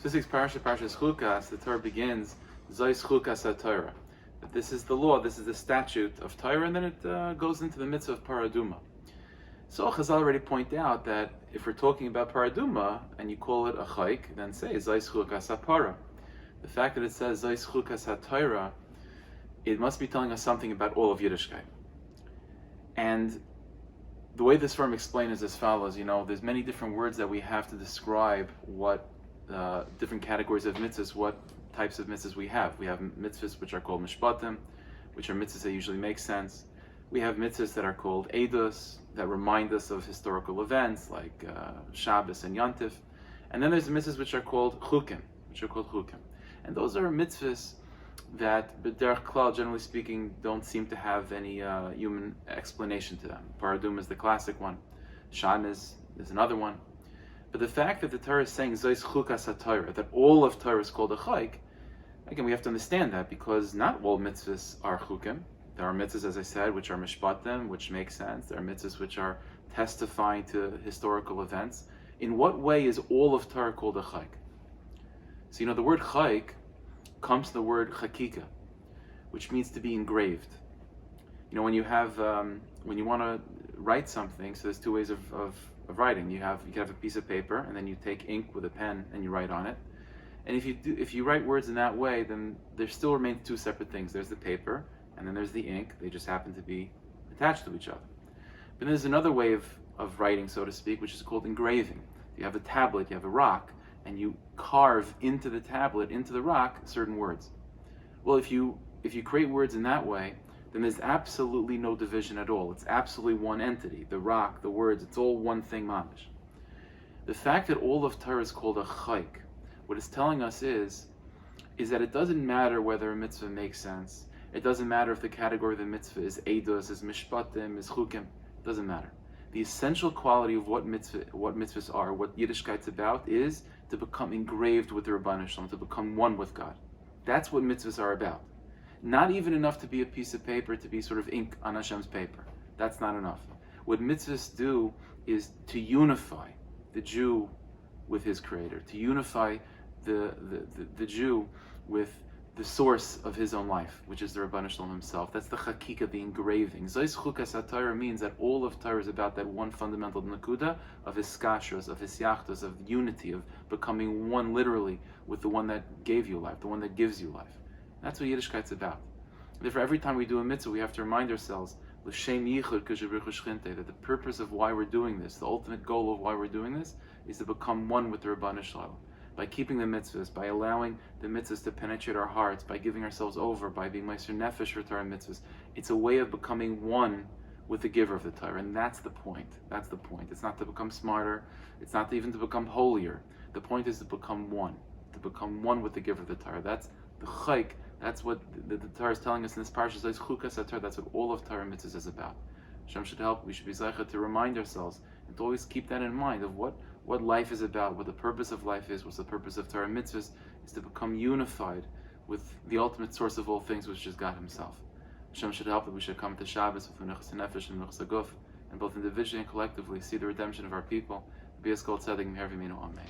This week's Parshas Chukas, the Torah begins, Zois Chukas HaTorah. That this is the law, this is the statute of Torah, and then it goes into the mitzvah of Paraduma. So Chazal already point out that if we're talking about Paraduma, and you call it a chayk, then say Zois Chukas HaPara. The fact that it says Zois Chukas HaTorah, it must be telling us something about all of Yiddishkeit. And the way this firm explained is as follows. There's many different words that we have to describe what different categories of mitzvahs, what types of mitzvahs we have. We have mitzvahs which are called mishpatim, which are mitzvahs that usually make sense. We have mitzvahs that are called edus, that remind us of historical events like Shabbos and Yontif. And then there's the mitzvahs which are called chukim, And those are mitzvahs that, b'derech klal, generally speaking, don't seem to have any human explanation to them. Paradum is the classic one. Shanis is another one. But the fact that the Torah is saying Zois Chukas HaTorah, that all of Torah is called a chayk, again, we have to understand that because not all mitzvahs are chukim. There are mitzvahs, as I said, which are mishpatim, which make sense. There are mitzvahs which are testifying to historical events. In what way is all of Torah called a chayk? So the word chayk comes from the word chakika, which means to be engraved. When you have, when you want to write something, so there's two ways of writing. You can have a piece of paper, and then you take ink with a pen and you write on it. And if you write words in that way, then there still remain two separate things. There's the paper, and then there's the ink. They just happen to be attached to each other. But there's another way of writing, so to speak, which is called engraving. You have a tablet, you have a rock, and you carve into the tablet, into the rock, certain words. Well, if you create words in that way, then there's absolutely no division at all. It's absolutely one entity. The rock, the words, it's all one thing, mamish. The fact that all of Torah is called a chayk, what it's telling us is that it doesn't matter whether a mitzvah makes sense. It doesn't matter if the category of the mitzvah is edus, is mishpatim, is chukim. It doesn't matter. The essential quality of what mitzvahs are, what Yiddishkeit's about, is to become engraved with the Rabban Hashem, to become one with God. That's what mitzvahs are about. Not even enough to be a piece of paper, to be sort of ink on Hashem's paper. That's not enough. What mitzvahs do is to unify the Jew with his Creator, to unify the Jew with the source of his own life, which is the Rabban Shalom himself. That's the chakika, the engraving. Zois Chukas HaTorah means that all of Torah is about that one fundamental nakuda of hiskashros, of hisyachtos, of unity, of becoming one literally with the one that gave you life, the one that gives you life. That's what Yiddishkeit's about. Therefore, every time we do a mitzvah, we have to remind ourselves that the purpose of why we're doing this, the ultimate goal of why we're doing this, is to become one with the Rabban Shalom. By keeping the mitzvahs, by allowing the mitzvahs to penetrate our hearts, by giving ourselves over, by being meiser nefesh for Torah mitzvahs, it's a way of becoming one with the giver of the Torah, and that's the point. That's the point. It's not to become smarter. It's not even to become holier. The point is to become one with the giver of the Torah. That's the chayk. That's what the Torah is telling us in this parasha. Says Chukas HaTorah. That's what all of Torah mitzvahs is about. Hashem should help. We should be zeicha to remind ourselves and to always keep that in mind of what life is about, what the purpose of life is, what's the purpose of Torah mitzvahs, is to become unified with the ultimate source of all things, which is God Himself. Hashem should help that we should come to Shabbos with Menuchas Nefesh and Menuchas Guf, and both individually and collectively see the redemption of our people. Be as called tzedek meher v'minu. Amen.